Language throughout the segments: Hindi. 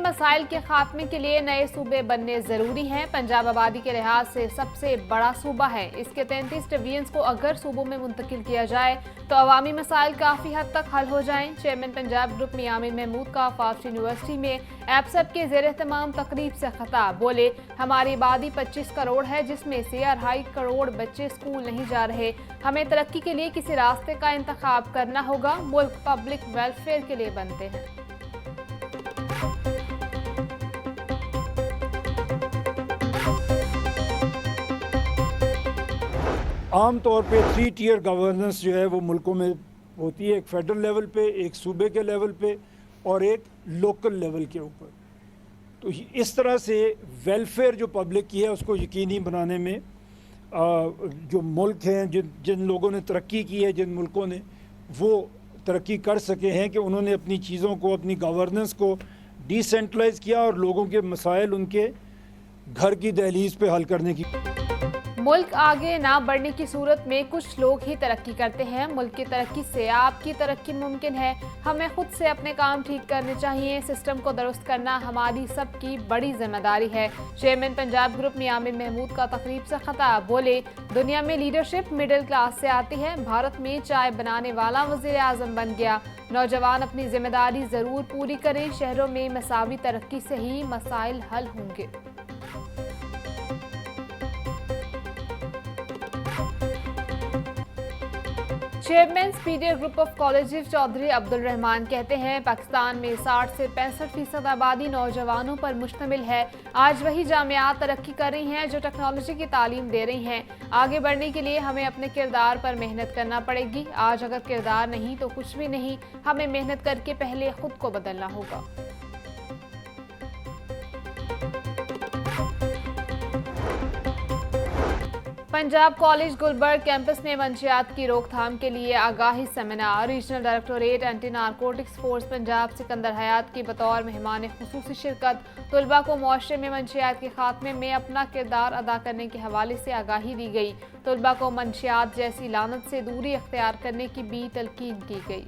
मसाइल के खात्मे के लिए नए सूबे बनने जरूरी हैं। पंजाब आबादी के लिहाज से सबसे बड़ा सूबा है। इसके 33 डिवीजन्स को अगर सूबों में मुंतकिल किया जाए तो अवामी मसाइल काफ़ी हद तक हल हो जाएं। चेयरमैन पंजाब ग्रुप मियां अमीर महमूद का फास्ट यूनिवर्सिटी में एपसेट के ज़ेर एहतमाम तकरीब से खिताब। बोले, हमारी आबादी 25 करोड़ है, जिसमें से 2.5 करोड़ बच्चे स्कूल नहीं जा रहे। हमें तरक्की के लिए किसी रास्ते का इंतखाब करना होगा। मुल्क पब्लिक वेलफेयर के लिए बनते हैं। आम तौर पे 3 टियर गवर्नेंस जो है वो मुल्कों में होती है, एक फेडरल लेवल पे, एक सूबे के लेवल पे और एक लोकल लेवल के ऊपर। तो इस तरह से वेलफेयर जो पब्लिक की है उसको यकीनी बनाने में जो मुल्क हैं, जिन लोगों ने तरक्की की है, जिन मुल्कों ने वो तरक्की कर सके हैं कि उन्होंने अपनी चीज़ों को, अपनी गवर्नेंस को डिसेंट्रलाइज किया और लोगों के मसाइल उनके घर की दहलीज पे हल करने की। मुल्क आगे ना बढ़ने की सूरत में कुछ लोग ही तरक्की करते हैं। मुल्क की तरक्की से आपकी तरक्की मुमकिन है। हमें खुद से अपने काम ठीक करने चाहिए। सिस्टम को दुरुस्त करना हमारी सबकी बड़ी जिम्मेदारी है। चेयरमैन पंजाब ग्रुप मियां अमीर महमूद का तकरीब से खिताब। बोले, दुनिया में लीडरशिप मिडिल क्लास से आती है। भारत में चाय बनाने वाला वज़ीर आज़म बन गया। नौजवान अपनी जिम्मेदारी ज़रूर पूरी करें। शहरों में मसावी तरक्की से ही मसाइल हल होंगे। Chairman Superior group of colleges Chaudhry Abdul Rahman कहते हैं, पाकिस्तान में 60 से 65% आबादी नौजवानों पर मुश्तमिल है। आज वही जामियात तरक्की कर रही हैं जो टेक्नोलॉजी की तालीम दे रही हैं। आगे बढ़ने के लिए हमें अपने किरदार पर मेहनत करना पड़ेगी। आज अगर किरदार नहीं तो कुछ भी नहीं। हमें मेहनत करके पहले खुद को बदलना होगा। पंजाब कॉलेज गुलबर्ग कैंपस में मंशियात की रोकथाम के लिए आगाही seminar. Regional directorate anti narcotics force Punjab Sikandar Hayat की बतौर मेहमान खुसूसी शिरकत। तलबा को मुआशरे में मंशियात के खात्मे में अपना किरदार अदा करने के हवाले से आगाही दी गई। तलबा को मंशियात जैसी लानत से दूरी अख्तियार करने की भी तलकीन की गई।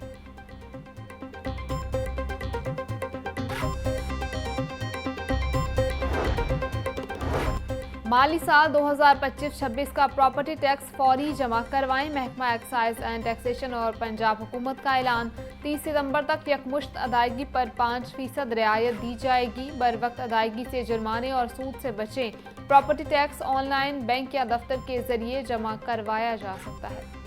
माली साल 2025-26 का प्रॉपर्टी टैक्स फौरी जमा करवाएं। महकमा एक्साइज एंड टैक्सेशन और पंजाब हुकूमत का ऐलान। 30 सितंबर तक यकमुश्त अदायगी पर 5% रियायत दी जाएगी। बर वक्त अदायगी से जुर्माने और सूद से बचें। प्रॉपर्टी टैक्स ऑनलाइन बैंक या दफ्तर के जरिए जमा करवाया जा सकता है।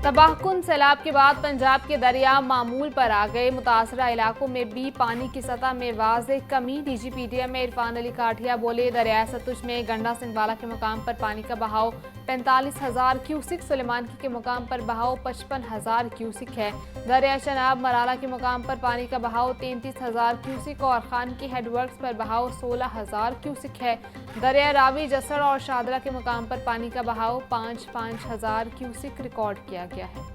तबाहकुन सैलाब के बाद पंजाब के दरिया मामूल पर आ गए। मुतासरा इलाकों में भी पानी की सतह में वाज़ेह कमी। DGPDM में इरफान अली काठिया बोले, दरिया सतलुज में गंडा सिंह वाला के मुकाम पर पानी का बहाव 45,000 क्यूसिक, सुलेमानकी के मुकाम पर बहाव 55,000 क्यूसिक है। दरिया चनाब मराला के मुकाम पर पानी का बहाव 33,000 क्यूसिक और खानकी हेडवर्क्स पर बहाव 16,000 क्यूसिक है। दरिया रावी, जसड़ और शादरा के मुकाम पर पानी का बहाव 5,000 क्यूसिक रिकॉर्ड किया गया है।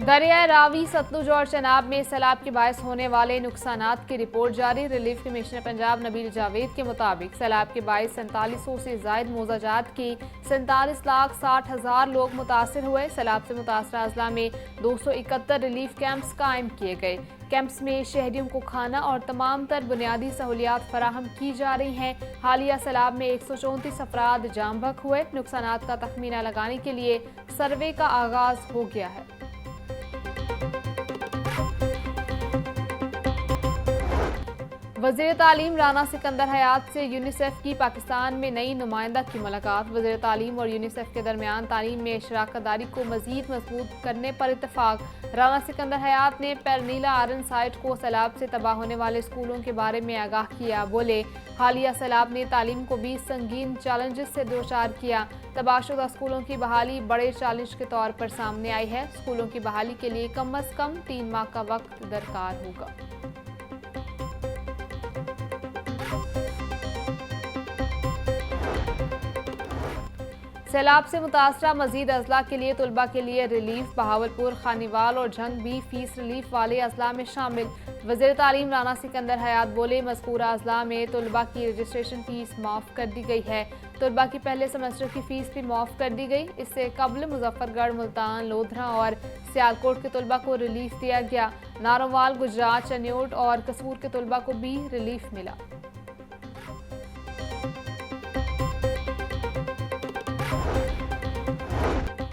दरिया रावी, सतलुज और चनाब में सैलाब के बायस होने वाले नुकसानात की रिपोर्ट जारी। रिलीफ कमिश्नर पंजाब नबील जावेद के मुताबिक सैलाब के बायस 4700 से जायद मौजाजात की 47,60,000 लोग मुतासर हुए। सैलाब से मुतासरा अजला में 271 रिलीफ कैंप्स कायम किए गए। कैंप्स में शहरियों को खाना और तमाम तर बुनियादी सहूलियात फराहम की जा रही हैं। हालिया सैलाब में 134 अफराद जाम बहक हुए। नुकसानात का तखमीना लगाने के लिए सर्वे का आगाज हो गया है। वज़ीर तालीम राना सिकंदर हयात से यूनिसेफ की पाकिस्तान में नई नुमाइंदा की मुलाकात। वज़ीर तालीम और यूनिसेफ के दरमियान तालीम में शराकत दारी को मज़ीद मजबूत करने पर इत्तफाक। राना सिकंदर हयात ने पैरनीला आरन साइट को सैलाब से तबाह होने वाले स्कूलों के बारे में आगाह किया। बोले, हालिया सैलाब ने तालीम को भी संगीन चैलेंजेस से दोचार किया। तबाहशुदा स्कूलों की बहाली बड़े चैलेंज के तौर पर सामने आई है। स्कूलों की बहाली के लिए कम अज़ कम 3 माह का वक्त दरकार होगा। सैलाब से मुतासरा मजीद अजला के लिए तलबा के लिए रिलीफ। बहावलपुर, खानीवाल और झंग भी फीस रिलीफ वाले अजला में शामिल। वज़ीर तालीम राना सिकंदर हयात बोले, मज़कूरा अजला में तलबा की रजिस्ट्रेशन फीस माफ़ कर दी गई है। तलबा की पहले सेमेस्टर की फीस भी माफ़ कर दी गई। इससे कबल मुजफ्फरगढ़, मुल्तान, लोधरा और सियालकोट के तलबा को रिलीफ दिया गया। नारोवाल, गुजरात, चन्योट और कसूर के तलबा को भी रिलीफ मिला।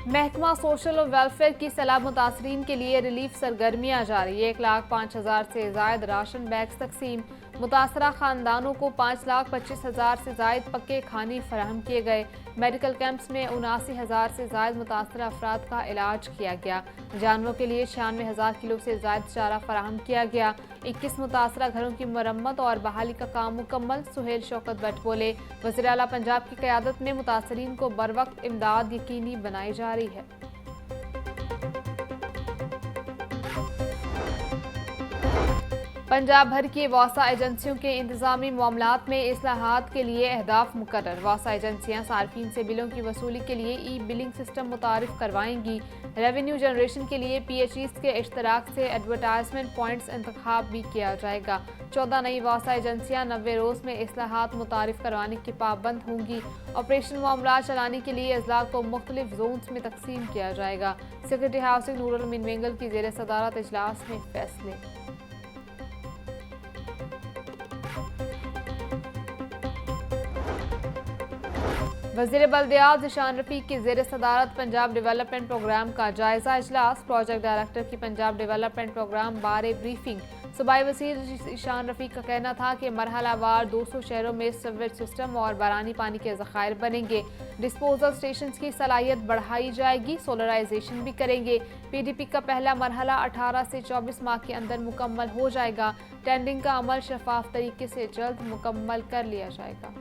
महकमा सोशल और वेलफेयर की सलाह मुतासरीन के लिए रिलीफ सरगर्मियाँ जारी। 1,05,000 से जायद राशन बैग्स तकसीम। मुतासरा खानदानों को 5,25,000 से जायद पक्के खाने फराहम किए गए। मेडिकल कैंप्स में 79,000 से जायद मुतासरा अफराद का इलाज किया गया। जानवरों के लिए 96,000 किलो से जायद चारा फराहम किया गया। 21 मुतासरा घरों की मरम्मत और बहाली का काम मुकम्मल। सुहेल शौकत भट्ट बोले, वज़ीर आला पंजाब की क़यादत में मुतासरीन को बरवक्त इमदाद यकीनी बनाई जा रही है। पंजाब भर की वासा एजेंसियों के इंतजामी मामलात में इस्लाहात के लिए अहदाफ मुकर्रर। वासा एजेंसियां सार्फिन से बिलों की वसूली के लिए ई बिलिंग सिस्टम मुतारिफ करवाएंगी। रेवेन्यू जनरेशन के लिए PHEs के इश्तराक से एडवर्टाइजमेंट पॉइंट्स इंतखाब भी किया जाएगा। 14 नई वासा एजेंसियां 90 रोज में इस्लाहात मुतारिफ करवाने की पाबंद होंगी। ऑपरेशन मामला चलाने के लिए अजला को मुख्तलिफ जोन्स में तकसीम किया जाएगा। सेक्रेटरी हाउसिंग नूरुल अमीन वेंगल की ज़ेर सदारत इजलास में फैसले। वज़ीर बल्दियात ज़ीशान रफ़ीक की ज़ेर सदारत पंजाब डेवलपमेंट प्रोग्राम का जायज़ा इजलास। प्रोजेक्ट डायरेक्टर की पंजाब डेवलपमेंट प्रोग्राम बारे ब्रीफिंग। सूबाई वज़ीर ज़ीशान रफ़ीक का कहना था कि मरहलावार 200 शहरों में सीवेज सिस्टम और बारानी पानी के ज़खायर बनेंगे। डिस्पोजल स्टेशन की सलाहियत बढ़ाई जाएगी। सोलराइजेशन भी करेंगे। PDP का पहला मरहला 18 से 24 माह के अंदर मुकम्मल हो जाएगा। टेंडरिंग का अमल शफाफ तरीके से जल्द मुकम्मल कर लिया जाएगा।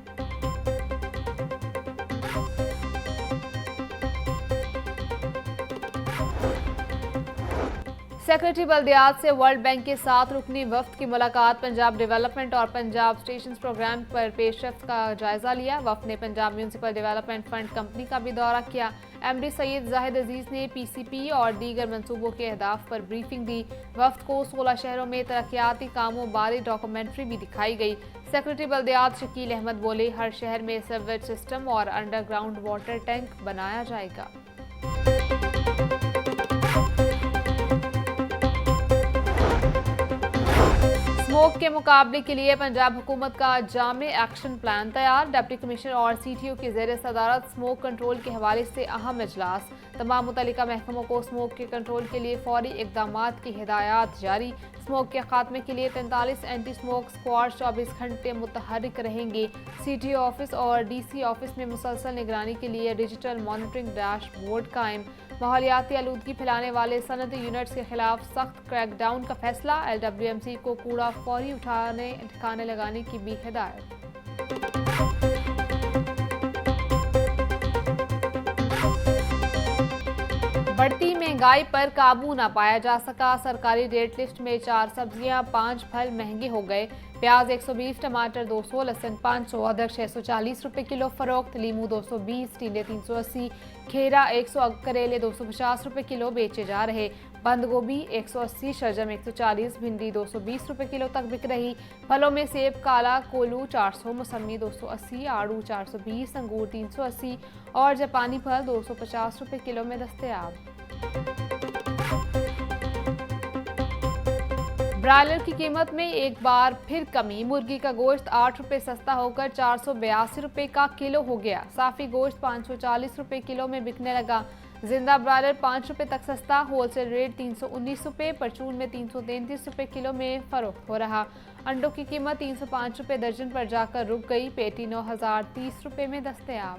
सेक्रेटरी बल्दियात से वर्ल्ड बैंक के साथ रुकनी वफ्द की मुलाकात। पंजाब डेवलपमेंट और पंजाब स्टेशन प्रोग्राम पर पेशरफ्त का जायजा लिया। वफ्द ने Punjab municipal development fund company का भी दौरा किया। MD सैयद जाहिद अजीज ने PCP और दीगर मंसूबों के अहदाफ पर ब्रीफिंग दी। वफ्द को 16 शहरों में तरक्याती कामों बारे डॉक्यूमेंट्री भी दिखाई गई। सेक्रेटरी बल्दियात शकील अहमद बोले, हर शहर में सीवेज सिस्टम और अंडरग्राउंड वाटर टैंक बनाया जाएगा। स्मोक के मुकाबले के लिए पंजाब हुकूमत का जामे एक्शन प्लान तैयार। डिप्टी कमिश्नर और CTO की ज़ेर सदारत स्मोक कंट्रोल के हवाले से अहम इजलास। तमाम मुतल्लिका महकमों को स्मोक के कंट्रोल के लिए फौरी इक़दामात की हिदायत जारी। स्मोक के खात्मे के लिए 43 एंटी स्मोक स्क्वाड 24 घंटे मुतहरिक रहेंगे। CTO ऑफिस और DC ऑफिस में मुसलसल निगरानी के लिए डिजिटल मॉनिटरिंग डैशबोर्ड कायम। माहौलियाती आलूदगी फैलाने वाले सनती यूनिट्स के खिलाफ सख्त क्रैकडाउन का फैसला। LWMC को कूड़ा फौरी उठाने ठिकाने लगाने की भी हिदायत। बढ़ती महंगाई पर काबू न पाया जा सका। सरकारी रेट लिस्ट में 4 सब्जियां 5 फल महंगे हो गए। प्याज 120, टमाटर 200, लहसुन 500, अदरक 640 रुपये किलो फरोख्त। लीमू 220, टींडे 380, खीरा 100, करेले 250 रुपये किलो बेचे जा रहे। बंद गोभी 180, शलजम 140, भिंडी 220 रुपये किलो तक बिक रही। फलों में सेब काला कोलू 400, मौसमी 280, आड़ू 420, अंगूर 380 और जापानी फल 250 रुपये किलो में दस्तयाब। ब्रायलर की कीमत में एक बार फिर कमी। मुर्गी का गोश्त 8 रुपये सस्ता होकर 482 रुपये का किलो हो गया। साफी गोश्त 540 रुपये किलो में बिकने लगा। जिंदा ब्रायलर 5 रुपये तक सस्ता। होलसेल रेट 319 रुपये, परचून में 333 रुपये किलो में फरोख्त हो रहा। अंडों की कीमत 305 रुपये दर्जन पर जाकर रुक गई। पेटी 9030 रुपये में दस्तयाब।